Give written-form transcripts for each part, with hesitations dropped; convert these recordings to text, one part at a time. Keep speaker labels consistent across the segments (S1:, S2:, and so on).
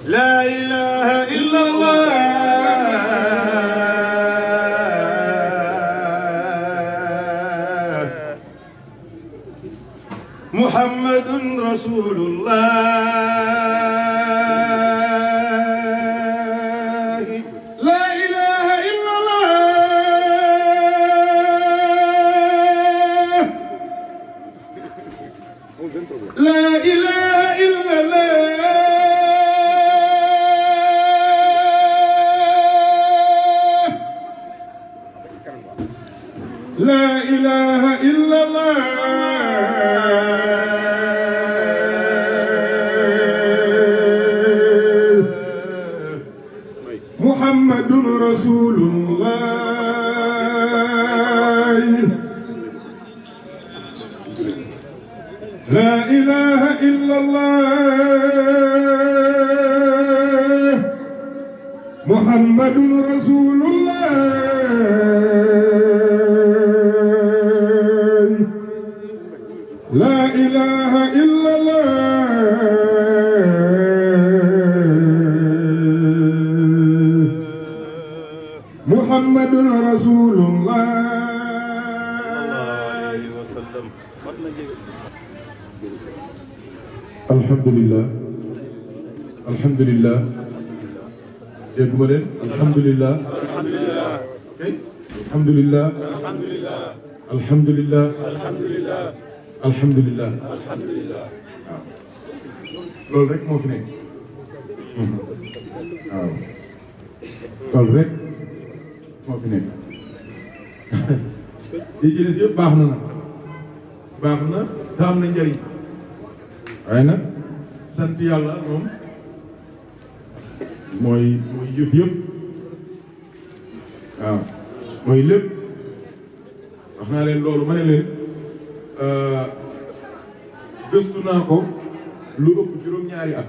S1: لا إله إلا الله محمد رسول الله لا إله إلا الله لا إله إلا الله لا إله إلا الله محمد رسول الله لا إله إلا الله محمد رسول الله لا إله إلا الله محمد رسول الله الحمد لله الحمد لله déggu ma leen alhamdulillah alhamdulillah alhamdulillah alhamdulillah waaw loolu rek moo fi nekk waaw loolu rek moo fi nekk li ci des yëpp baax na nag baax na te am na njëriñ waaye nag sant yàlla moom mooy yëf yëpp waaw mooy lépp wax naa leen loolu ma ne leen gëstu naa ko lu ëpp juróom-ñaari at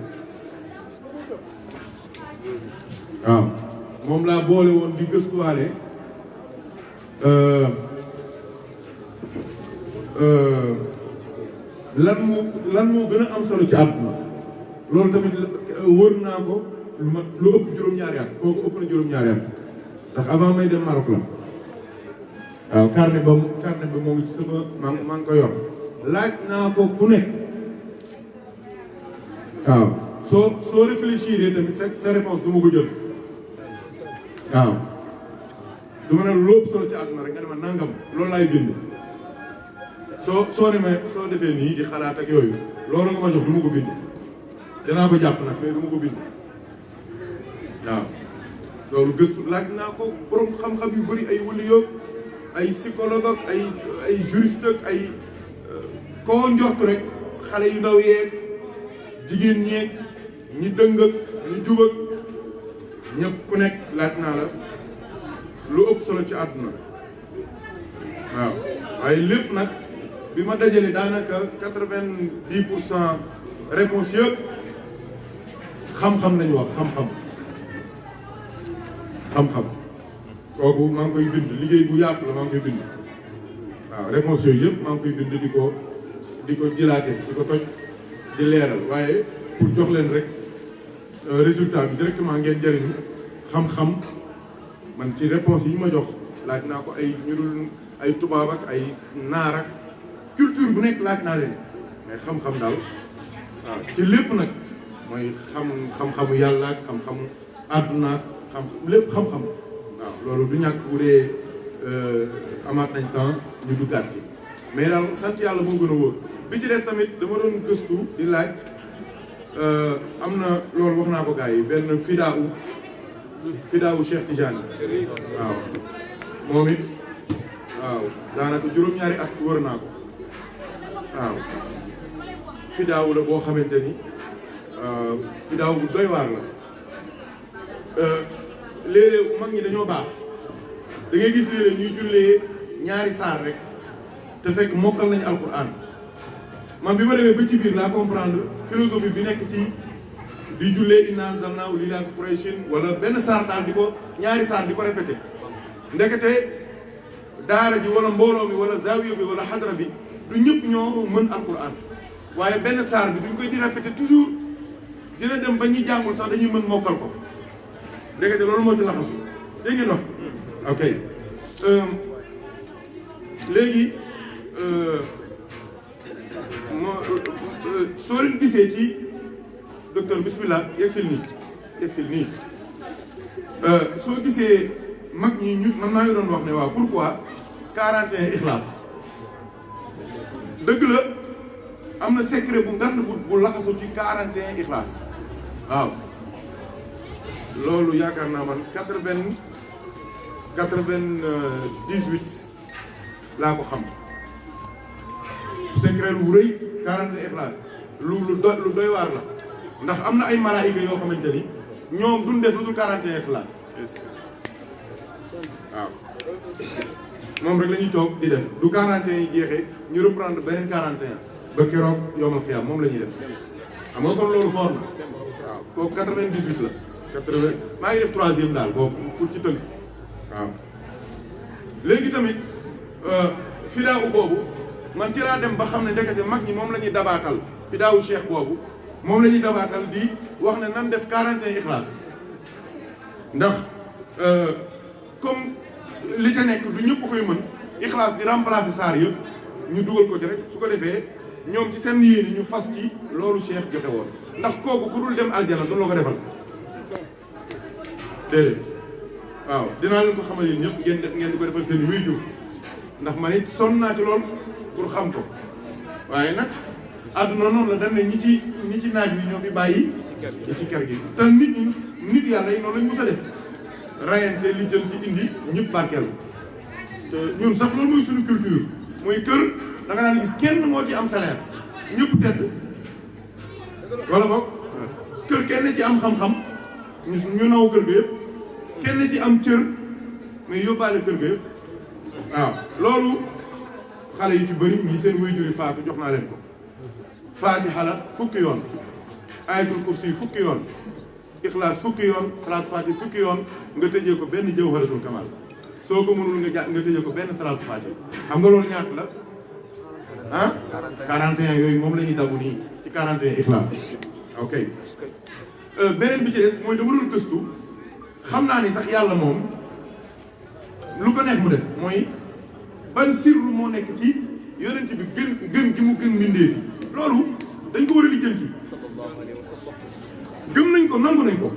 S1: waaw moom laa boole woon di gëstuwaale lan moo gën a am solo ci àdduna loolu tamit wër naa ko lu ëpp juróom-ñaari at kooku ëpp na juróom-ñaari at ndax avant may dem Maroc la waaw carnet ba moo ngi ci sama maa ngi ko yor laaj naa ko ku nekk waaw soo réfléchir tamit sa réponse du ma ko jël waaw du ma ne lu ëpp solo ci àdduna rek nga ne ma nangam loolu laay bind soo defee nii di xalaat ak yooyu loolu nga ma jox du ma ko bind danaa ko jàpp nag mais du ma ko bind waaw loolu gëstu laaj naa ko borom xam-xam yu bëri ay wëli yoog ay psychologue ak ay juriste ak ay koo njort rek xale yu ndaw yeeg jigéen ñeeg ñi dëng ak ñi jub ak ñëpp ku nekk laaj naa la lu ëpp solo ci àdduna waaw waaye lépp nag bi ma dajale daanaka 90% réponse yëpp xam-xam lañu wax xam-xam kooku maa ngi koy bind liggéey bu yaatu la maa ngi koy bind waaw réponse yooyu yëpp maa ngi koy bind di ko dilaate di ko toj di leeral waaye pour jox leen rek résultat bi directement ngeen jëriñu xam-xam man ci réponse yi ma jox laaj naa ko ay ñurul ay tubaab ak ay naar ak culture bu nekk laaj naa leen mais xam-xam daal waaw ci lépp nag mooy xam-xamu yàlla ak xam-xamu àdduna ak lépp xam-xam waaw loolu du ñàkk bu dee amaat nañ temps ñu duggaat ci mais daal sant yàlla moo gën a wóor bi ci des tamit dama doon gëstu di laaj am na loolu wax naa ko gars yi benn fidaawu Cheikh Tidiane waaw moom it waaw daanaka juróom-ñaari at wër naa ko waaw fidaawu la boo xamante ni fidaawu bu doy waar la léeg-léeg mag ñi dañoo baax da ngay gis léeg-léeg ñuy jullee ñaari saar rek te fekk mokkal nañu alquran man bi ma demee ba ci biir laa comprendre philosophie bi nekk ci di jullee inna anzalnaahu li ilaafi Qurayshin wala benn saar daal di ko ñaari saar di ko répété ndekete daara ji wala mbooloo mi wala zawiya bi wala xadra bi du ñëpp ñoo mën alquran waaye benn saar bi duñ koy di répété toujours dina dem ba ñi jàngul sax dañuy mën mokkal ko dégg loolu moo ci laxasu dégg ngeen wax ok léegi soo leen gisee ci docteur bismillah yegsil nii soo gisee mag ñi ñu man maa ngi doon wax ne waaw pourquoi 41 ixlaas dëgg la am na secret bu ngand bu laxasu ci 41 ixlaas waaw loolu yaakaar naa man 98 laa ko xam secret lu rëy 41 ixlaas lu doy waar la ndax am na ay malaayika yoo xamante ni ñoom duñ def lu dul 41 ixlaas waaw moom rek la ñuy toog di def du 41 yi jeexee ñu reprendre beneen 41 ba keroog yomal xiyam moom la ñuy def xam nga kon loolu fort na waaw kooku 98 la 80 maa ngi def 3e daal boobu pour ci tënk waaw léegi tamit fidaawu boobu man ci laa dem ba xam ne ndekete mag ñi moom la ñuy dabaatal fidaawu cheikh boobu moom la ñuy dabaatal di wax ne nan def 41 ixlaas ndax comme li ca nekk du ñëpp koy mën ixlaas di remplacer saar yëpp ñu dugal ko ci rek su ko defee ñoom ci seen yéene ñu fas ci loolu cheikh joxe woon ndax kooku ku dul dem aljana du la ko defal déedéet waaw dinaa leen ko xamal yéen ñëpp ngeen di ko defal seen wéyjur ndax man it sonn naa ci lool pour xam ko waaye nag àdduna noonu la dañ ne ñi ci naaj wi ñoo fi bàyyi ñi ci kër gi te nit yàlla yi noonu lañ mës a def rayante li jëm ci indi ñëpp barkeel te ñun sax loolu mooy suñu culture mooy kër da nga daan gis kenn moo ci am salaire ñëpp tedd wala boog kër kenn ci am xam-xam ñu naw kër ga yëpp kenn ci am cër mais yóbbaale kër ga yëpp waaw loolu xale yi ci bëri ñi seen waajur yi faatu jox naa leen ko faatiha la fukki yoon ayatul kursi fukki yoon ixlaas fukki yoon salaat faati fukki yoon nga tëjee ko benn jawharatul kamal soo ko mënul nga tëjee ko benn salaat faati xam nga loolu ñaata la ah 41 yooyu moom la ñuy dabu nii ci 41 ixlaas ok beneen bi ci des mooy dama doon gëstu xam naa ni sax yàlla moom lu ko neex mu def mooy ban sirru moo nekk ci yonent bi gën gi mu gën mbindee fi loolu dañ ko war a lijjanti gëm nañ ko nangu nañ ko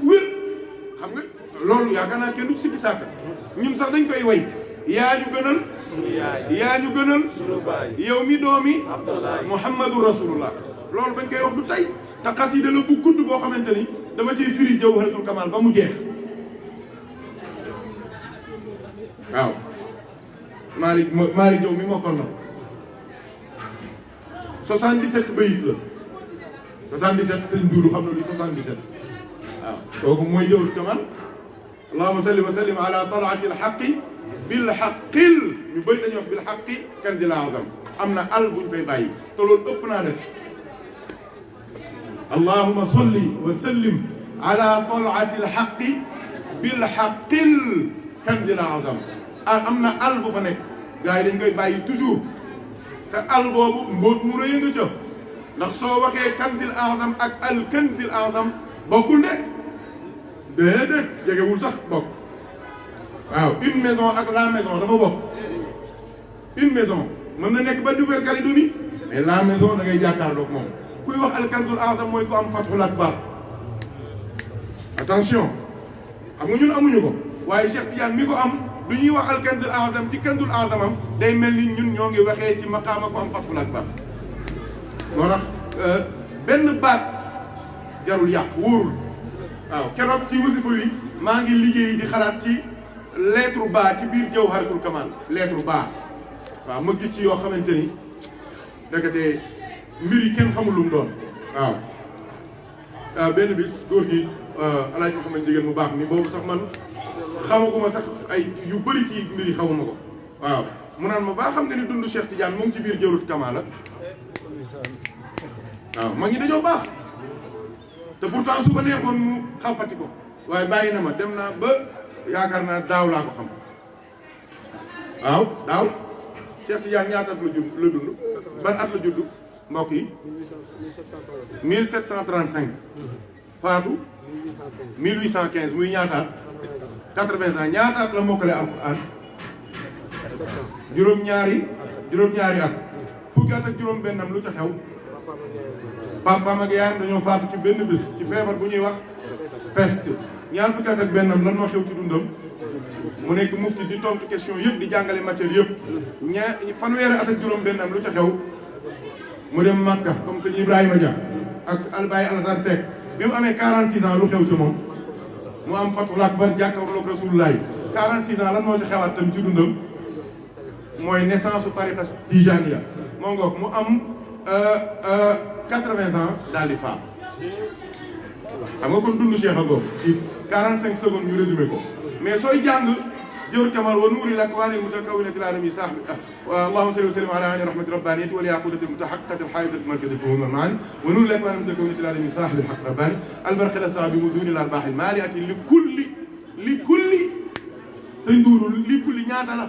S1: bu wér xam nga loolu yaakaar naa kenn du ci sikki sàkk ñun sax dañ koy way yaa ñu gënal yow mi doomi muhammadu rasulullah loolu bañ koy wax du tey te xasida la bu gudd boo xamante ni dama ciy firi jawharatul kamal ba mu jeex waaw Malick Diop mi mokkal na 77 bayit la 77 sëñ Duudu xam na luy 77 waaw kooku mooy jawharatul kamal allahumma salli wa sallim ala talaati alxaqi bil xaqil ñu bëri dañuy wax bil xaqi kanzil azam am na al buñ fay bàyyi te loolu ëpp naa def allahumma salli wa sallim ala talaati alxaqi bil xaqil kanzil azam am na al bu fa nekk gars yi dañ koy bàyyi toujours te al boobu mbóot mu rëy nga ca ndax soo waxee kanzil azam ak al kanzil azam bokkul de déedéet jegewul sax bokk waaw une maison ak la maison dafa bokk une maison mën na nekk ba Nouvelle-Calédonie mais la maison da ngay jàkkaarloog moom kuy wax al kanzul azam mooy ko am fathul akbar attention xam nga ñun amuñu ko waaye Cheikh Tidiane mi ko am du ñuy wax al kanzul azam ci kanzul azamam day mel ni ñun ñoo ngi waxee ci maqaama ko am fathul akbar moo tax benn baat jarul yàq wóorul waaw keroog ci wasifa yi maa ngi liggéey di xalaat ci lettre ba ci biir jawharatul kamal lettre ba waaw ma gis ci yoo xamante ni ndekete mbir yi kenn xamul lu mu doon waaw benn bis góor gi alaaj ma xamante jigéen mu baax ni boobu sax man xamaguma sax ay yu bëri ci mbir yi xamuma ko waaw mu naan ma baa xam nga ni dund Cheikh Tidiane moom ci biir jawharatul kamal la waaw ma ngi dañoo baax te pourtant su ko neexoon mu xampati ko waaye bàyyi na ma dem naa ba yaakaar naa daaw laa ko xam waaw daaw Cheikh Tidiane ñaata at la dund ban at la judd mbokk yi 1735 faatu 1815 muy ñaataat 80 ans ñaataat la mokkale alquran juróom-ñaari at fukki at ak juróom-bennam lu ca xew papaam ak yaayam dañoo faatu ci benn bés ci feebar bu ñuy wax peste ñaar fukki at ak bennam lan moo xew ci dundam mu nekk mufti di tontu question yëpp di jàngale matière yëpp fanweeri at ak juróom-bennam lu ca xew mu dem Makka comme sëñ Ibrahima Dia ak Albaye Alassane Seck bi mu amee 46 ans lu xew ci moom mu am Fatul Akbar jàkkaarloog Rasulullah 46 ans lan moo ci xewaat tam ci dundam mooy naissance su tariqa Tijaniya moo ngoog mu am 80 ans daal di faatu xam nga kon dund Cheikh a ngoog ci 45 secondes ñu résumé ko mais sooy jàng jawr kamal wa nuuri l-akwaani l-mutakawwinati l-aalami saahibi allahumma salli wa sallim ala ayni rahmati rabbaniyati wal yaqudati l-mutahaqqaqati l-haydati l-markazati l-fuhumi wal-maani wa nuuri l-akwaani l-mutakawwinati l-aalami saahibi l-haqq rabbani al-barqi l-asaabi muzuni l-arbaahi l-maali'ati li kulli say nduuru li kulli ñaata la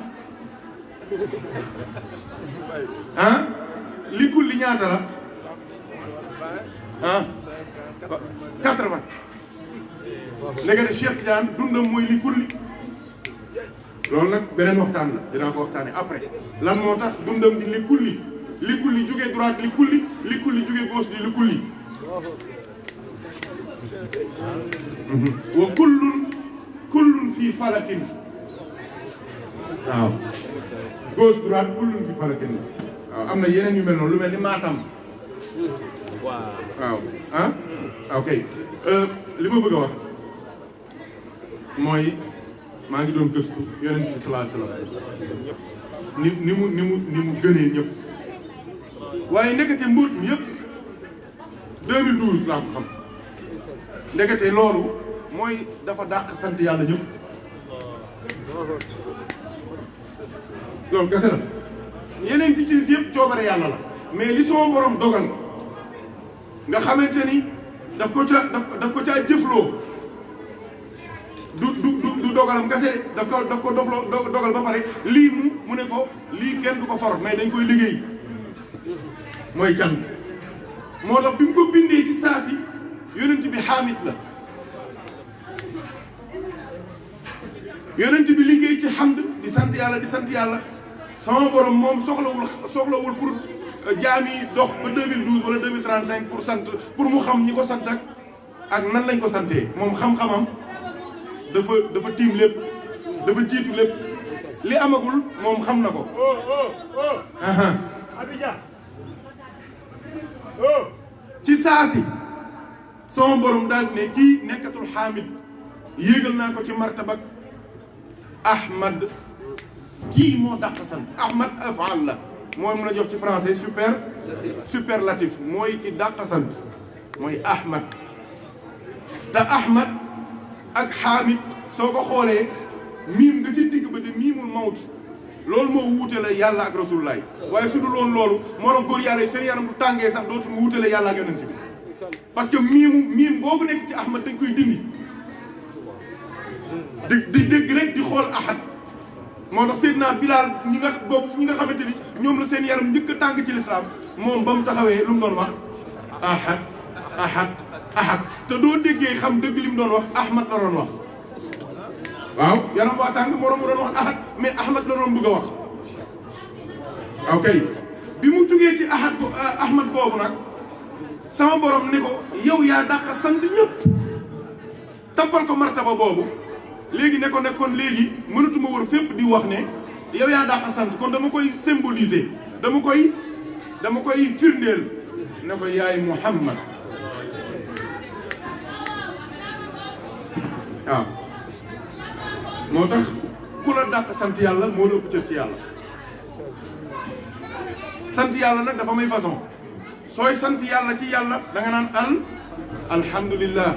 S1: ah li kulli ñaata la ah 80 léegi nag Cheikh Tidiane dundam mooy li kulli loolu nag beneen waxtaan la dinaa ko waxtaanee après lan moo tax dundam di li kulli jugee droite li kulli jugee gauche di li kulli wa kullun fii falakin waaw gauche droite kullun fii falakin waaw am na yeneen yu mel noonu lu mel ni Matam waaw ah ok li ma bëgg a wax mooy maa ngi doon gëstu yonent bi sallallahu alayhi wasallam ni mu gënee ñëpp waaye ndekete mbóot mi yëpp 2012 laa ko xam ndekete loolu mooy dafa dàq sant yàlla ñëpp loolu kese la yeneen ci yëpp coobare yàlla la mais li sama borom dogal nga xamante ni daf ko caa jëfloo du dogalam kese daf ko dogal ba pare lii mu ne ko lii kenn du ko for mais dañ koy liggéey mooy cant moo tax bi mu ko bindee ci saasi yonent bi xaamit la yonent bi liggéey ci xamd di sant yàlla sama borom moom soxlawul pour jaam yi dox ba 2012 wala 2035 pour sant pour mu xam ñi ko sant ak nan lañ ko santee moom xam-xamam dafa tiim lépp dafa jiitu lépp li amagul moom xam na ko ci saasi sama borom daal ne kii nekkatul xaamid yéegal naa ko ci martabak Ahmad kii moo dàq sant Ahmad afal la mooy mën a jox ci français superlatif mooy ki dàq sant mooy Ahmad te Ahmad ak Hamid soo ko xoolee miim nga ci digg ba di miimul mawt loolu moo wuutale yàlla ak rasulullah waaye su dul woon loolu moo doon góor yàlla yi seen yaram bu tàngee sax dootu mu wuutale yàlla ak yonent bi parce que miim boobu nekk ci Ahmad dañ koy dindi di dégg rek di xool ahad moo tax Seydina Bilal ñi nga bokk ñi nga xamante ni ñoom la seen yaram njëkk a tàng ci lislaam moom ba mu taxawee lu mu doon wax ahad te doo déggee xam dëgg li mu doon wax Ahmad la doon wax waaw yaram waa tàng moroom mu doon wax ahad mais Ahmad la doon bëgg a wax ok bi mu jugee ci Ahmad boobu nag sama borom ne ko yow yaa dàq sant ñëpp tappal ko martaba boobu léegi ne ko kon léegi mënatuma war fépp di wax ne yow yaa dàq sant kon dama koy symboliser dama koy firndeel ne ko yaay Muhammad waaw moo tax ku la dàq sant yàlla moo la ëpp cër ci yàlla sant yàlla nag dafa may façon sooy sant yàlla ci yàlla da nga naan alhamdulillah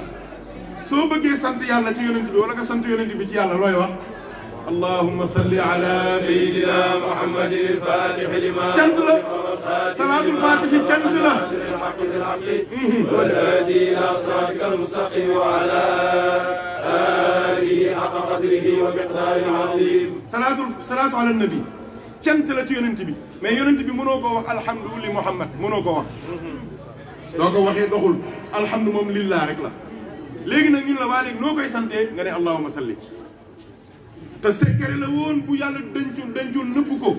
S1: soo bëggee sant yàlla ci yonent bi wala nga sant yonent bi ci yàlla looy wax allahumma salli ala sayyidina muhammadin al-fatih lima cant la salaatul fatih cant la wal hadi ila siratika al-mustaqim wa ala alihi haqqa qadrihi wa miqdarihi al-azim salaatu ala nabi cant la ci yonent bi mais yonent bi mënoo koo wax alhamdu li Muhammad mënoo ko wax doo ko waxee doxul alhamdu moom lillah rek la léegi nag ñun la waa léegi noo koy santee nga ne allahumma salli te secret la woon bu yàlla dencoon nëbb ko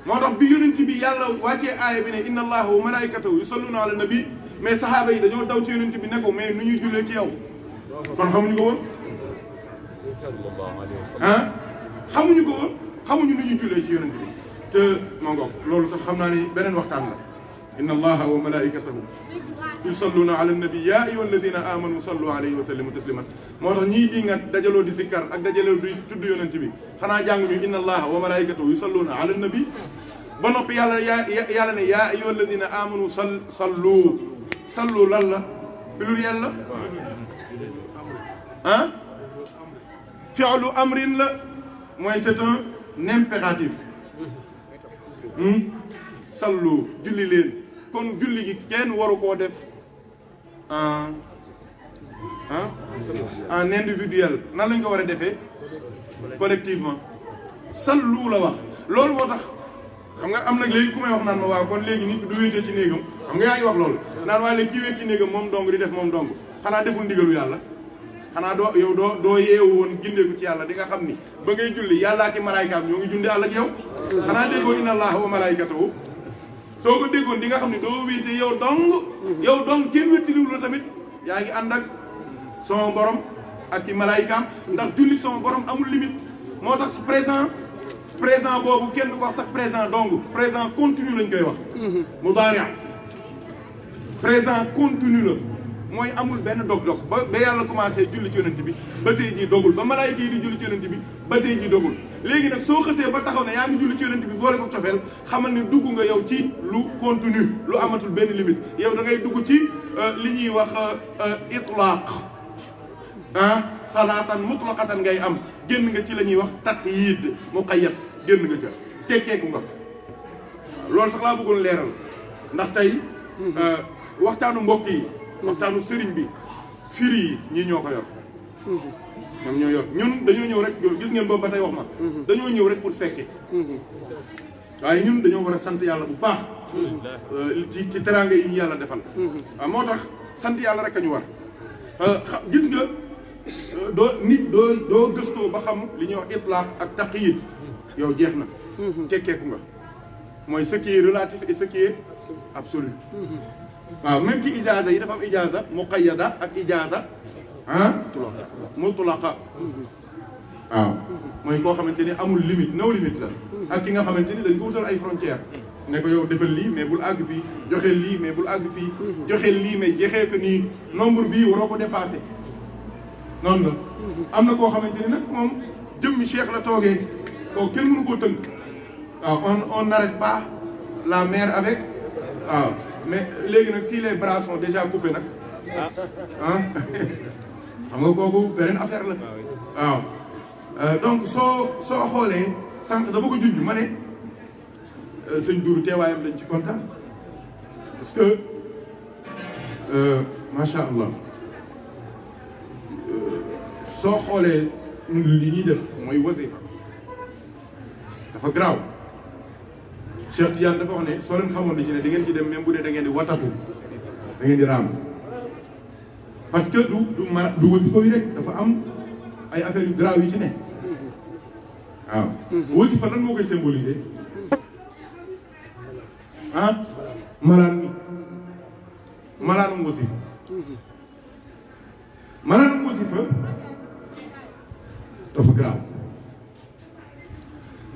S1: moo tax bi yonent bi yàlla wàccee aaya bi ne inna allaha wa malaikatahu yusalluna ala nabi mais sahaaba yi dañoo daw ci yonent bi ne ko mais nu ñuy jullee ci yow kon xamuñu ko woon ah xamuñu ko woon xamuñu nu ñuy jullee ci yonent bi te moo ngoog loolu sax xam naa ni beneen waxtaan la inna allaha wa malaikatahu yusalluna ala nabi ya ayyuha alladina amanu sallu alayhi wa sallimu tasliman moo tax ñii di nga dajaloo di zikkar ak dajaloo di tudd yonent bi xanaa jànguñu inna allaha wa malaikatahu yusalluna ala nabi ba noppi yàlla ne ya ayyuha alladina amanu sallu lan la pluriel la ah fi'lu amrin la mooy c'est un impératif sallu julli leen kon julli gi kenn waru koo def en individuel nan lañ ko war a defee collectivement sallu la wax loolu moo tax xam nga am nag léegi ku may wax naan ma waaw kon léegi nit du wéetee ci néegam xam nga yaa ngi wax loolu naan waaye léegi ki wéet ci néegam moom dong di def moom dong xanaa deful ndigalu yàlla xanaa doo yeewu woon gindeeku ci yàlla di nga xam ni ba ngay julli yàllaa ki malaaykaam ñoo ngi jundi àll ak yow xanaa déggoon inna allaha wa malaykatahu soo ko déggoon di nga xam ni doo wéete yow dong kenn wéttiliwul la tamit yaa ngi ànd ak sama borom ak ki malaaykaam ndax julli sama borom amul limite moo tax présent boobu kenn du ko wax sax présent dong présent continu lañ koy wax mudaari présent continu la mooy amul benn dog-dog ba yàlla commencé julli ci yonent bi ba tey jii dogul ba malaayka yi di julli ci yonent bi ba tey jii dogul léegi nag soo xësee ba taxaw ne yaa ngi julli ci yonent bi boole ko cofeel xamal ne dugg nga yow ci lu continu lu amatul benn limite yow da ngay dugg ci li ñuy wax itlaq salaatan mutlaqatan ngay am génn nga ci la ñuy wax taqyid muqayyad génn nga ca tekkeeku nga loolu sax laa bëggoon leeral ndax tey waxtaanu mbokk yi waxtaanu sëriñ bi firi yi ñii ñoo ko yor ñoom ñoo yor ñun dañoo ñëw rek gis ngeen boobu ba tey wax ma dañoo ñëw rek pour fekke waaye ñun dañoo war a sant yàlla bu baax ci teraanga yi ñu yàlla defal waaw moo tax sant yàlla rek a ñu war gis nga doo gëstoo ba xam li ñuy wax itlaq ak taqyid yow jeex na tekkeeku nga mooy ce qui est relatif et ce qui est absolu waaw même ci ijaaza yi dafa am ijaaza muqayyada ak ijaaza mutlaqa waaw mooy koo xamante ni amul limite no limite la ak ki nga xamante ni dañ ko wutal ay frontières ne ko yow defal lii mais bul àgg fii joxeel lii mais bul àgg fii joxeel lii mais joxee ko nii nombre bii waroo ko dépassé noonu la am na koo xamante ni nag moom jëmmi cheikh la toogee kooku kenn mënu koo tënk waaw on n'arrête pas la mer avec waaw mais léegi nag si les bras sont déjà coupés nag xam nga kooku beneen affaire la waaw donc soo xoolee sànq dama ko junj ma ne sëñ Dourou teewaayam dañ ci kontaan parce que macha allah soo xoolee li ñuy def mooy wasifa dafa garaaw Cheikh Tidiane dafa wax ne soo leen xamoon li ci ne da ngeen ci dem même bu dee da ngeen di watatu da ngeen di raam parce que du wasifa yi rek dafa am ay affaires yu garaaw yu ci ne waaw wasifa lan moo koy symboliser malaanum wasifa malaanum wasifa dafa garaaw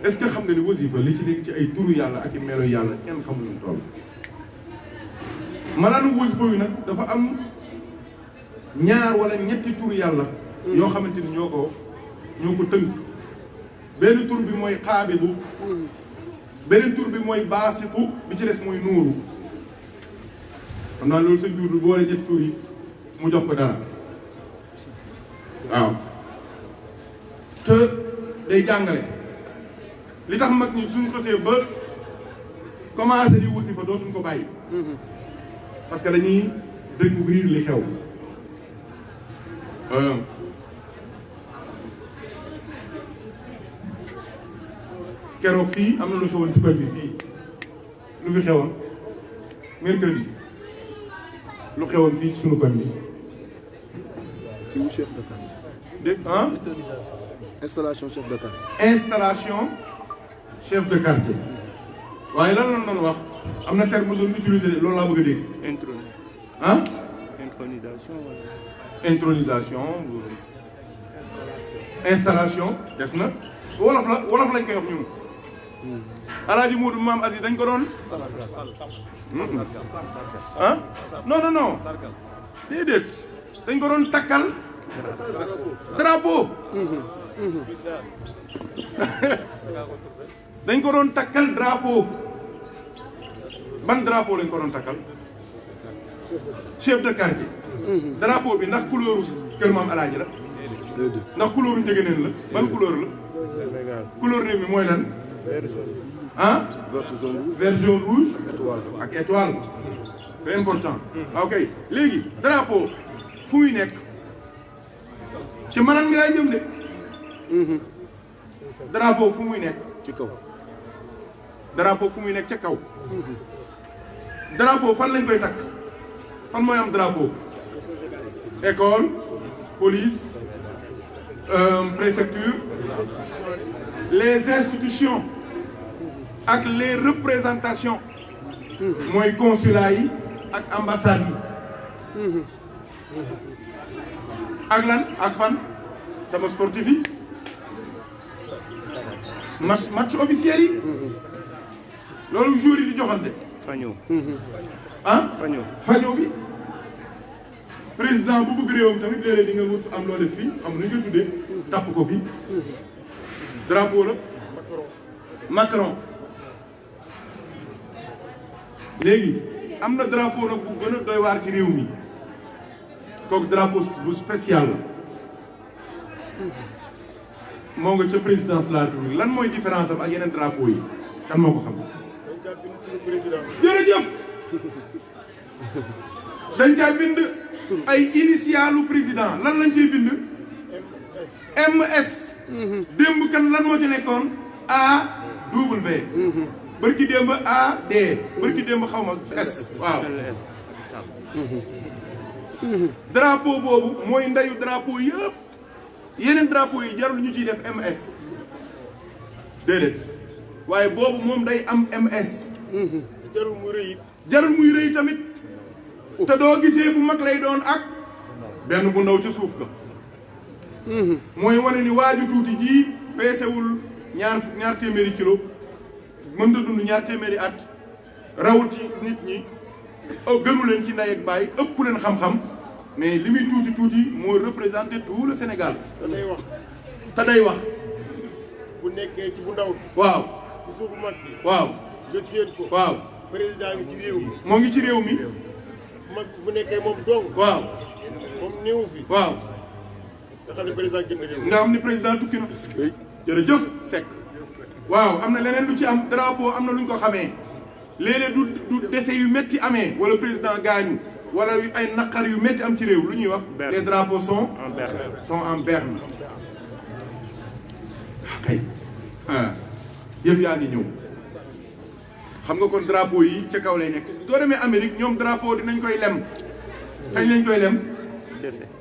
S1: est-ce que xam nga ni wasifa li ci nekk ci ay turu yàlla ak i melo yàlla kenn xamul lu mu toll malaanum wasifa wi nag dafa am ñaar wala ñetti turu yàlla yoo xamante ni ñoo ko tënk benn tur bi mooy xaabidu beneen tur bi mooy baasitu bi ci des mooy nuuru xam naa loolu sëñ Dourou boole ñetti tur yi mu jox ko dara waaw te day jàngale li tax mag ñi suñu xësee ba commencé di wasifa dootuñ ko bàyyi parce que dañuy découvrir li xew keroog fii am na lu xewoon ci koñ bi fii lu fi xewoon mercredi lu xewoon fii ci sunu koñ bi.
S2: chef de quartier.
S1: dégg ah.
S2: installation chef de quartier.
S1: installation chef de quartier. waaye lan la doon wax am na terme doon utiliser loolu laa bëgg a dégg. ah.
S2: intronisation.
S1: intronisation. installation des na. wolof la wolof lañ koy wax ñun. Alaaji Moodu Maam Aziz dañ ko doon. ah non non non. déedéet dañ ko doon takkal. drapeau. dañ ko doon takkal drapeau. ban drapeau lañ ko doon takkal. chef de quartier. drapeau bi ndax couleuru kër Maam Alaaji la. ndax couleuru Njëgëneen la ban couleur la. couleur réew mi mooy lan. ah. vert jaune rouge. ak étoile. c'est important. ok léegi drapeau fu muy nekk. ci manaan mi laay jëm de. drapeau fu muy nekk.
S2: ci kaw.
S1: drapeau fu muy nekk ca kaw. drapeau fan lañ koy takk. fan mooy am drapeau. école police préfecture les institutions ak les représentations mooy consulat yi ak ambassades yi ak lan ak fan sama sportif yi match officiel yi loolu jour yi di joxante
S2: faño
S1: ah faño bi président bu bëgg réewam tamit léeg-léeg di nga wut am loo def fii am nañu koy tuddee tàpp ko fii drapeau la Macron léegi am na drapeau nag bu gën a doy waar ci réew mi kooku drapeau bu spécial la moo nga ca présidence de la République lan mooy différence am ak yeneen drapeau yi kan moo ko xam jërëjëf dañ caa bind ay initialu président lan lañ ciy bind MS démb kan lan moo ci nekkoon AW bërki démb AD bërki démb xaw ma S waaw drapeau boobu mooy ndeyu drapeau yëpp yeneen drapeau yi jarul ñu ciy def MS déedéet waaye boobu moom day am MS jarul muy rëy jarul muy rëy tamit te doo gisee bu mag lay doon ak benn bu ndaw ca suuf ga mooy wane ni waaju tuuti ji peesewul ñaar téeméeri kilo mënta dund ñaar téeméeri at rawul ci nit ñi gënu leen ci ndey ak baay ëpp leen xam-xam mais li muy tuuti tuuti moo représenté tout le Sénégal te day wax
S3: bu nekkee ci bu ndaw
S1: waaw
S3: ci suufu mag bi
S1: waaw
S3: nga séen ko
S1: waaw
S3: président ngi ci réew mi
S1: moo ngi ci réew mi
S3: mag bu nekkee moom dong
S1: waaw
S3: moom néew fi
S1: waaw
S3: nga xam ne président génn réew
S1: nga xam ni président tukki na jërëjëf Seck waaw am na leneen lu ci am drapeau am na lu ñu ko xamee léeg-léeg du décès yu métti amee wala président gaañu wala ay naqar yu métti am ci réew lu ñuy wax les drapeaux sont en berne kay yëf yaa ngi ñëw xam nga kon drapeau yi ca kaw lay nekk doo demee Amérique ñoom drapeau dinañ koy lem kañ lañ koy lem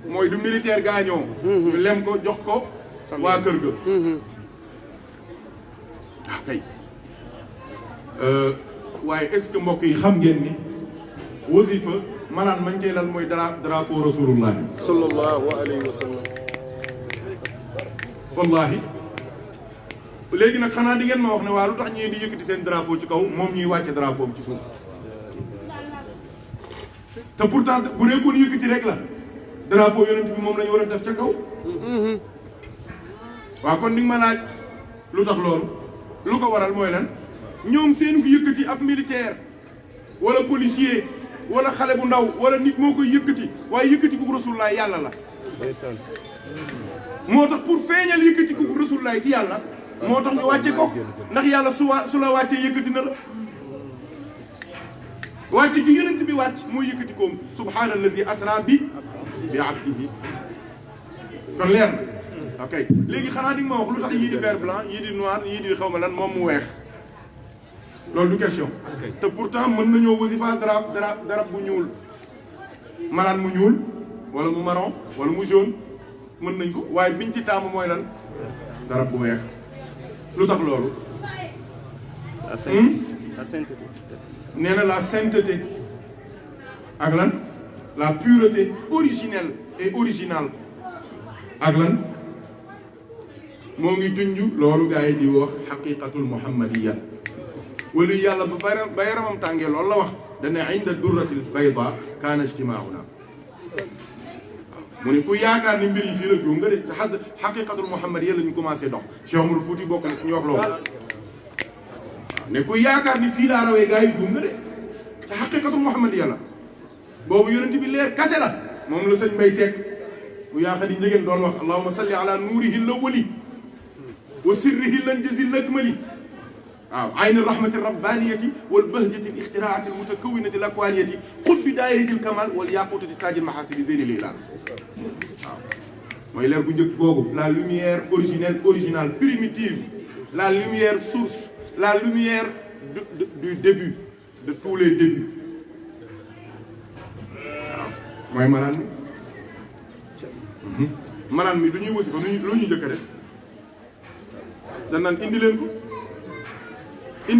S1: mooy du militaire gaañoo ñu lem ko jox ko waa kër ga kay waaye est-ce que mbokk yi xam ngeen ni wasifa maanaam mañ cey lal mooy drapeau rasulullah
S2: sallallahu alayhi wa sallam.
S1: wallahi léegi nag xanaa di ngeen ma wax ne waa lu tax ñii di yëkkati seen drapeau ci kaw moom ñuy wàcce drapeau am ci suuf te pourtant bu dee kon yëkkati rek la drapeau yonent bi moom la ñu war a def ca kaw waaw kon di nga ma laaj lu tax loolu lu ko waral mooy lan ñoom seenu yëkkati ab militaire wala policier wala xale bu ndaw wala nit moo koy yëkkati waaye yëkkati ku rasulullah yàlla la moo tax pour feeñal yëkkati ku rasulullah ci yàlla moo tax ñu wàcce ko ndax yàlla su la wàccee yëkkati na la wàcce gi yonent bi wàcc mooy yëkkati koom subhaanallazi asra bi abdihi kon leer na ok léegi xanaa di nga ma wax lu tax yii di vert blanc yii di noir yii di xaw ma lan moom mu weex loolu du question te pourtant mën nañoo wasifa darab bu ñuul malaan mu ñuul wala mu marron wala mu jaune mën nañ ko waaye biñ ci taamu mooy lan darab bu weex lu tax loolu
S2: la sainteté.
S1: nee na la sainteté ak lan la pureté originelle et originale ak lan moo ngi junj loolu gars yi di wax xaqiqatul muhammadiya wala yàlla ba yaramam tàngee loolu la wax dana inda durratil bayda kaana ijtimaauna mu ne ku yaakaar ni mbir yi fii la juum nga de te xaqiqatul muhammadiya la ñu commencé dox Cheikh Oumar Fouti bokk na ñu wax loolu ne ku yaakaar ni fii laa rawee gars yi juum nga de te xaqiqatul muhammadiya la boobu yonent bi leer kase la moom la sëñ Mbay Seck bu yaakaar di njëgeen doon wax allahumma salli ala nuurihi lawwali wa sirrihi lan jazil lakmali waaw ayni rahmati rabbaniyati wal bahjati ixtiraati almutakawinati lakwaniyati qutbi daayirati alkamal wal yaqutati taajil mahasibi zeyni lilal waaw mooy leer bu njëkk googu la lumière originelle originale primitive la lumière source la lumière du début de tous les débuts waaw mooy manaan mi du ñuy wasifa lu ñuy njëkk a def dañ naan indi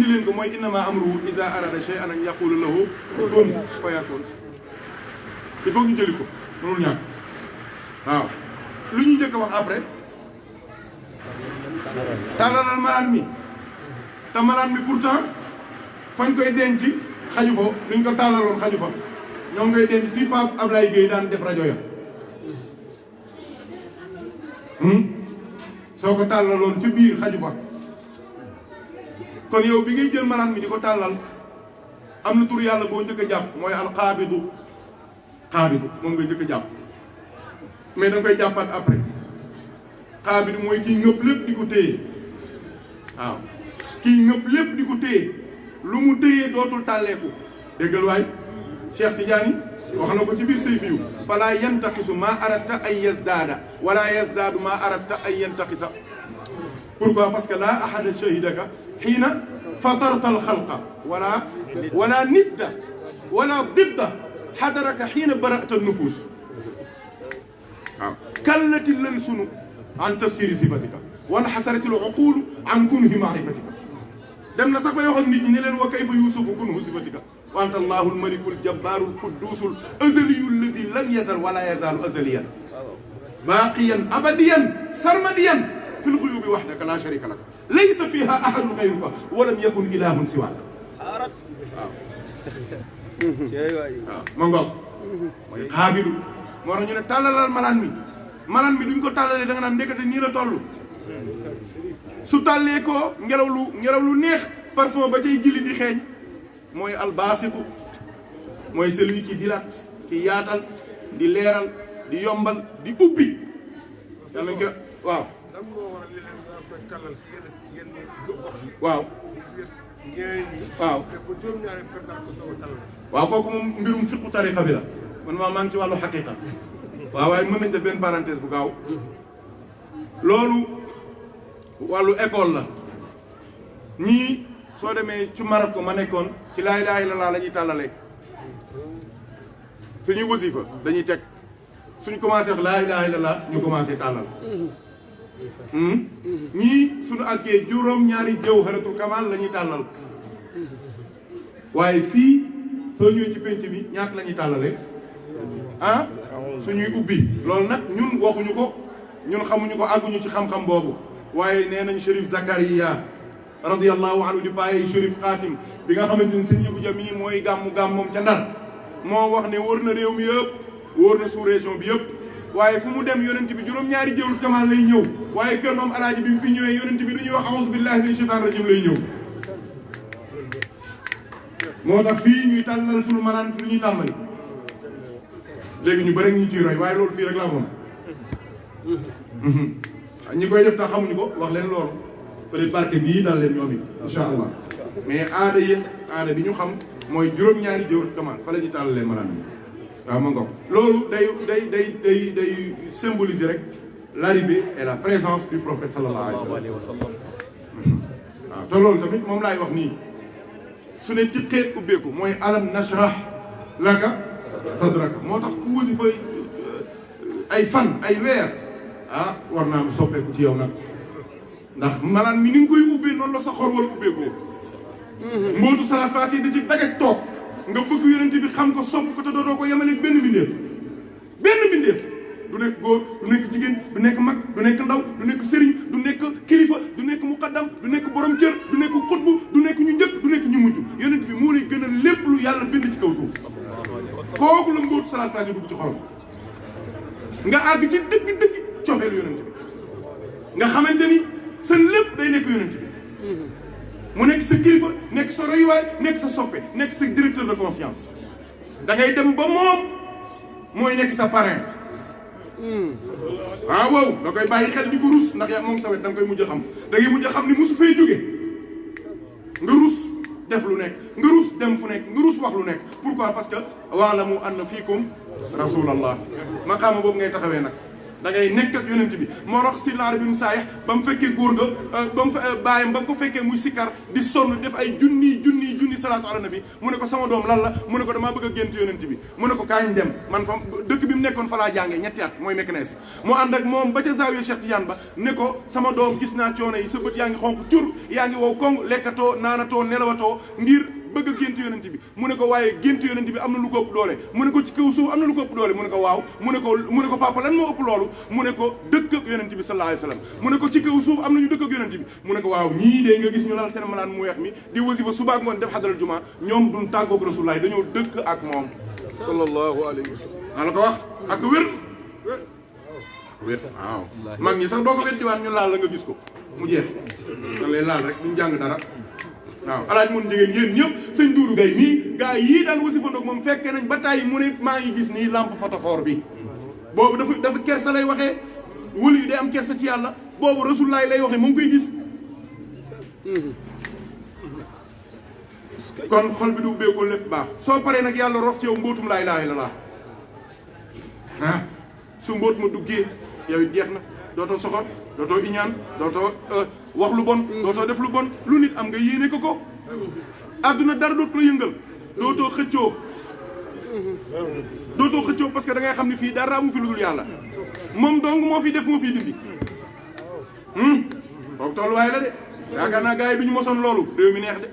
S1: leen ko mooy innama amruhu iza arada shay'an an yaqula lahu kun fayakun il faut ñu jëli ko mënul ñàkk waaw lu ñu njëkk a wax après tàllalal malaan mi te malaan mi pourtant fañ koy denc xaju fa luñ ko tàllaloon xaju fa ñoo ngi koy denc fii Pape Ablaye Gueye daan def rajo ya soo ko tàllaloon ca biir xaju fa kon yow bi ngay jël malaan mi di ko tàllal am na tur yàlla boo njëkk a jàpp mooy alxaabidu moom nga njëkk a jàpp mais danga koy jàppaat après xaabidu mooy kii ngëpp lépp di ko téye waaw kii ngëpp lépp di ko téye lu mu téye dootul tàlleeku déggal waay Cheikh Tidiane wax na ko ci biir say fiyu fala yantaqisu maa aratta ay yazdaada wala yazdaadu maa aratta ay yantaqisa pourquoi parce que la ahada shahidaka xiina fatarta alxalqa wala nidda wala didda xadaraka xiina barata nufus waaw kallati lal sunu an tafsiri sifatika wan xasarati l uqulu an kunhi maarifatika dem na sax ba yoo xam nit ñi ne leen wa kayfa yusufu kunhu sifatika wa anta allahu almaliku aljabbaru alquddusu alazaliyu allazi lam yazal wala yazalu azaliyan baaqiyan abadiyan sarmadiyan fi lxuyubi waxdaka la sharika lak laysa fiha ahadun gayruka walam yakun ilahun siwaak waaw ma ngoog mooy xaabidu moo tax ñu ne tàllalal malaan mi duñ ko tàllalee da nga naan ndekete nii la toll su tàllee ko ngelaw lu neex parfum ba cay gilli di xeeñ mooy albaasitu mooy celui qui dilate qui yaatal di leeral di yombal di ubbi yal nañ ko waaw waaw waaw kooku moom mbirum fiqu tariqa bi la man maa ngi ci wàllu xaqiqa waaw waaye mën nañ def benn parenthèse bu gaaw loolu wàllu école la ñii soo demee ci Maroc ko ma nekkoon ci laa ilaaha illallaah la ñuy tàllalee suñuy wasifa dañuy teg suñ commencé wax laa ilaaha illallaah ñu commencé tàllal ñii suñu àggee juróom-ñaari jawharatul kamal la ñuy tàllal waaye fii soo ñëwee ci penc bi ñaata la ñuy tàllalee ah suñuy ubbi loolu nag ñun waxuñu ko ñun xamuñu ko àgguñu ci xam-xam boobu waaye nee nañ Chérif Zakaria radiyallahu anhu di bàyyi Chérif Qasim bi nga xamante ni sëñ Ibou Jami mooy gàmm moom ca Ndar moo wax ne wër na réew mi yëpp wër na sous région bi yëpp waaye fu mu dem yonent bi juróom-ñaari jëwul kamal lay ñëw waaye kër moom alaaji bi mu fi ñëwee yonent bi du ñuy wax a'uuzu billahi mina shaytaani rajim lay ñëw moo tax fii ñuy tàllal suñu manaan lu ñuy tàmbali léegi ñu bëri ñu ciy roy waaye loolu fii rek la moom ñi koy def tax xamuñu ko wax leen loolu peut-être barke bii dal leen ñoom it incha allah mais aada bi ñu xam mooy juróom-ñaari jëwul kamal fa la ñuy tàllalee manaan bi waaw ma ngoog loolu day symboliser rek l'arrivée et la présence du prophète sallallahu alayhi wa sallam. waaw te loolu tamit moom laay wax nii su ne ci xeet ubbeeku mooy alam nashrah laka sadraka moo tax ku wasifa ay fan ay weer ah war naa am soppeeku ci yow nag ndax malaan mi ni nga koy ubbee noonu la sa xol wala ubbeekoo mbootu salaat faati da ci dagaj toog nga bëgg yonent bi xam ko sopp ko te dootoo ko yemale benn mbindeef du nekk góor du nekk jigéen du nekk mag du nekk ndaw du nekk sëriñ du nekk kilifa du nekk muqaddam du nekk borom cër du nekk xutbu du nekk ñu njëkk du nekk ñu mujj yonent bi moo lay gën a lépp lu yàlla bind ci kaw suuf kooku la mbootu salaat faati dugg ci xolam nga àgg ci dëgg-dëgg cofeelu yonent bi nga xamante ni sa lépp day nekk yonent bi mu nekk sa kilifa nekk sa royuwaay nekk sa soppe nekk sa directeur de conscience da ngay dem ba moom mooy nekk sa parrain waaw da koy bàyyi xel di ko rus ndax yaa moom sa wet da nga koy mujj a xam da ngay mujj a xam ni mosu fay jóge nga rus def lu nekk nga rus dem fu nekk nga rus wax lu nekk pourquoi parce que wa'lamu anna fiikum rasulallah maqaama boobu ngay taxawee nag da ngay nekk ak yonent bi moo tax si laar bi mu saayix ba mu fekkee góor ga ba mu bàyyam ba mu ko fekkee muy sikkar di sonn def ay junni salaatu ala nabi mu ne ko sama doom lan la mu ne ko damaa bëgg a gént yonent bi mu ne ko kaañ dem man fa dëkk bi mu nekkoon fa laa jàngee ñetti at mooy Meknès mu ànd ak moom ba ca zaawiya Cheikh Tidiane ba ne ko sama doom gis naa coono yi sa bët yaa ngi xonq cur yaa ngi wow kong lekkatoo naanatoo nelawatoo ngir bëgg a gént yonent bi mu ne ko waaye gént yonent bi am na lu ko ëpp doole mu ne ko ci kaw suuf am na lu ko ëpp doole mu ne ko waaw mu ne ko papa lan moo ëpp loolu mu ne ko dëkk ak yonent bi sallallahu alayhi wa sallam mu ne ko ci kaw suuf am na ñu dëkk ak yonent bi mu ne ko waaw ñii de nga gis ñu lal seen malaan mu weex mi di wasifa suba ak ngoon def xadaral juma ñoom duñ tàggoog rasulullah dañoo dëkk ak moom
S2: sallallahu alayhi wa sallam.
S1: maa la ko wax ak wér waaw mag ñi sax doo ko weddiwaat ñu laal la nga gis ko mu jeex dañ lay laal rek duñ jàng dara waaw alaaj mun jigéen yéen ñëpp sëñ Duudu Gay mii gars yii daan wasifandoog moom fekkee nañ ba tàyyi mu ne maa ngi gis nii lampe photophore bi boobu dafa kersa lay waxee wëlu yi day am kersa ci yàlla boobu rasulullah lay wax ne moom koy gis kon xol bi du ubbeekoo lépp baax soo paree nag yàlla rof ci yow mbootum laa ilaaha illallaah ah su mbóot ma duggee yow it jeex na dootoo soxor dootoo iñaan dootoo wax lu bon dootoo def lu bon lu nit am nga yéene ko àdduna dara dootu la yëngal dootoo xëccoo parce que da ngay xam ne fii dara amu fi lu dul yàlla moom dong moo fi def moo fi dindi kooku tolluwaay la de yaakaar naa gars yi duñu mosoon loolu réew mi neex de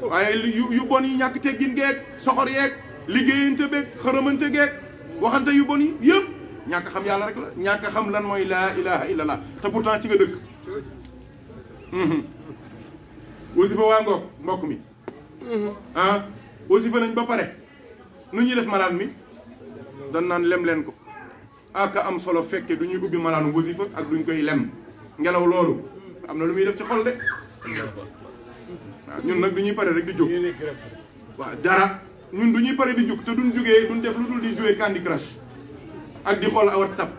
S1: waaye yu bon yi ñàkk teggin geeg soxor yeeg liggéeyante beeg xërëmante geeg waxante yu bon yi yëpp ñàkk xam yàlla rek la ñàkk xam lan mooy laa ilaha illallah te pourtant ci nga dëkk wasifa waa ngoog mbokk mi wasifa nañ ba pare nu ñuy def malaan mi dan naan lem leen ko aka am solo fekke du ñuy ubbi malaanu wasifa ak duñ koy lem ngelaw loolu am na lu muy def ci xol de waaw ñun nag du ñuy pare rek di jóg waaw dara ñun du ñuy pare di jóg te duñ jógee duñ def lu dul di jouer Candy Crush ak di xool WhatsApp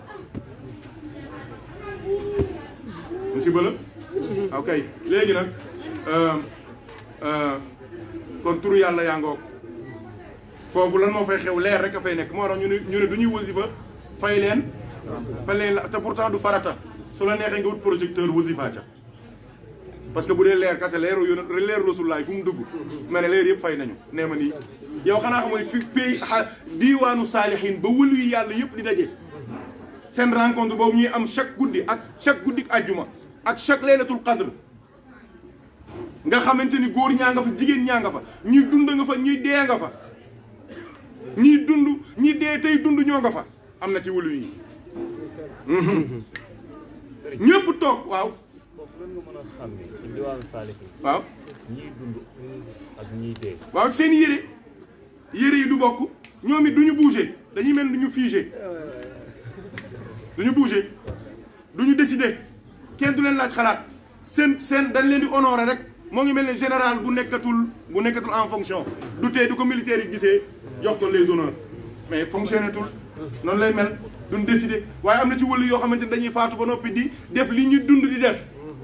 S1: musiba la ok léegi nag kon turu yàlla yaa ngoog foofu lan moo fay xew leer rek a fay nekk moo tax ñu ne du ñuy wasifa fay leen la te pourtant du farata su la neexee nga wut projecteur wasifa ca parce que bu dee leer kase leeru leer Rasulullah fu mu dugg ma ne leer yëpp fay nañu nee ma nii yow xanaa xam ne fi pays diiwaanu saalihin ba wëlu yi yàlla yëpp di daje seen rencontre boobu ñuy am chaque guddi ak chaque guddi àjjuma ak chaque laylatul qadr nga xamante ni góor ñaa nga fa jigéen ñaa nga fa ñuy dund nga fa ñuy dee nga fa ñiy dund ñi dee tey dund ñoo nga fa am na ci wëlu yi ñëpp toog waaw waaw
S4: ñiy dund ak ñiy dee.
S1: waaw seen yére yi du bokk ñoom it du ñu bouger dañuy mel du ñu figé du ñu bouger du ñu décider kenn du leen laaj xalaat seen dañ leen di honorer rek moo ngi mel ne général bu nekkatul en fonction du tee du ko militaire yi gisee jox ko les honneurs mais fonctionné tul noonu lay mel duñ décider waaye am na ci wëlu yoo xamante ni dañuy faatu ba noppi di def li ñu dund di def.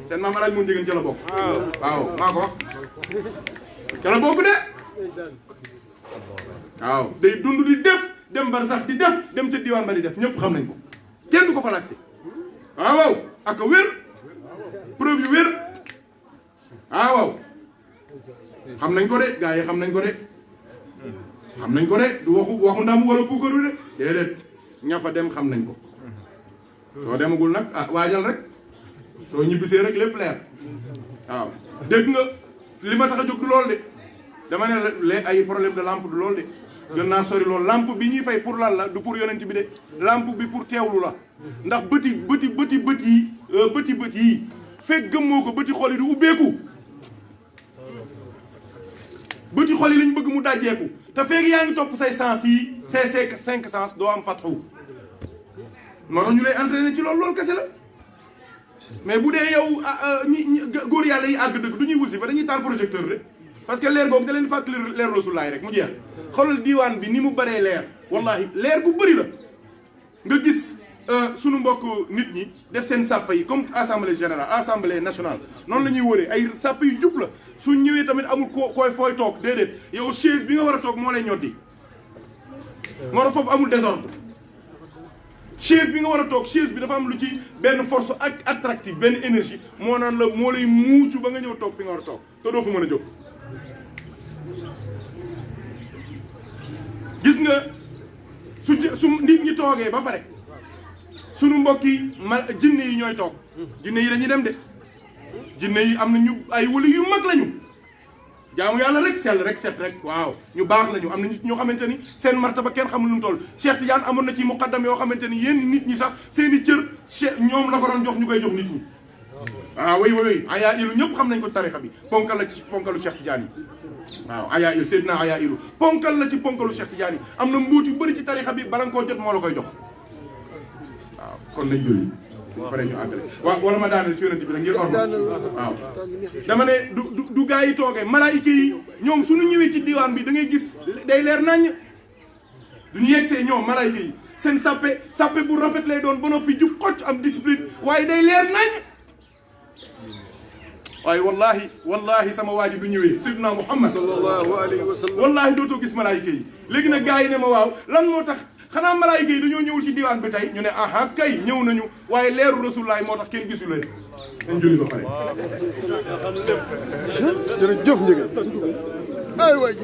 S1: seen maam alaaj moom jigéen ca la bokk waaw maa ko wax ca la bokk de waaw day dund di def dem bar sax di def dem ca diwaan ba di def ñëpp xam nañ ko kenn du ko fa laajte waaw ak a wér preuve yu wér waaw xam nañ ko de gars yi xam nañ ko de xam nañ ko de du waxu ndam wala puukaru de déedéet ña fa dem xam nañ ko soo demagul nag ah waajal rek soo ñibbisee rek lépp leer waaw dégg nga li ma tax a jóg du lool de dama ne la ay problème de lampe du lool de gën naa sori loolu lampe bi ñuy fay pour lan la du pour yonent bi de lampe bi pour teewlu la ndax bët yi fekk gëmmoo ko bëti xol yi du ubbeeku bëti xol yi lañ bëgg mu dajjeeku te fekk yaa ngi topp say sens yi say 5 sens doo am fatxu moo tax ñu lay entraîné ci loolu kese la mais bu dee yow góor yàlla yi àgg dëgg du ñuy wusi fa dañuy taal projecteur de parce que leer boobu da leen fàttali leer rasulaay rek mu jeex xoolal diiwaan bi ni mu bëree leer wallahi leer gu bëri la nga gis sunu mbokk nit ñi def seen sàppa yi comme assemblée générale assemblée nationale noonu la ñuy wëree ay sàpp yu jub la suñ ñëwee tamit amul koy fooy toog déedéet yow chaise bi nga war a toog moo lay ñoddi moo tax foofu amul désordre chaise bi nga war a toog chaise bi dafa am lu ci benn force ak attractive benn énergie moo naan la moo lay muucu ba nga ñëw toog fi nga war a toog te doo fa mën a jóg gis nga su nit ñi toogee ba pare sunu mbokki jinne yi ñooy toog jinne yi dañuy dem de jinne yi am na ñu ay wali yu mag lañu jaamu yàlla rek sell rek set rek waaw ñu baax lañu am na nit ñoo xamante ni seen martaba kenn xamul lu mu toll Cheikh Tidiane amoon na ci muqaddam yoo xamante ni yéen nit ñi sax seen i cër ñoom la ko doon jox ñu koy jox nit ñi waaw way ayaa ilu ñëpp xam nañ ko tarixa bi ponkal la ci ponkalu Cheikh Tidiane yi waaw ayaa ilu Seydina ayaa ilu ponkal la ci ponkalu Cheikh Tidiane yi am na mbuut yu bëri ci tarixa bi bala nga koo jot moo la koy jox waaw kon nañ julli pare ñu àggale waaw wala ma daaneel ci yonent bi rek ngir orma waaw dama ne du gaa yi toogee malaayika yi ñoom suñu ñëwee ci diwaan bi da ngay gis day leer naññ duñu yegsee ñoom malaayika yi seen sàppe bu rafet lay doon ba noppi jub xocc am discipline waaye day leer naññ waaye wallahi sama waa ji du ñëwee Seydina Muhammad
S2: sallallahu alayhi wa sallam
S1: wallahi dootoo gis malaayika yi léegi nag gaa yi ne ma waaw lan moo tax xanaa malaayika yi dañoo ñëwul ci diwaan bi tey ñu ne aha kay ñëw nañu waaye leeru rasulullaay moo tax kenn gisu leen dañ julli ba pare
S2: jërëjëf njëgën ay waay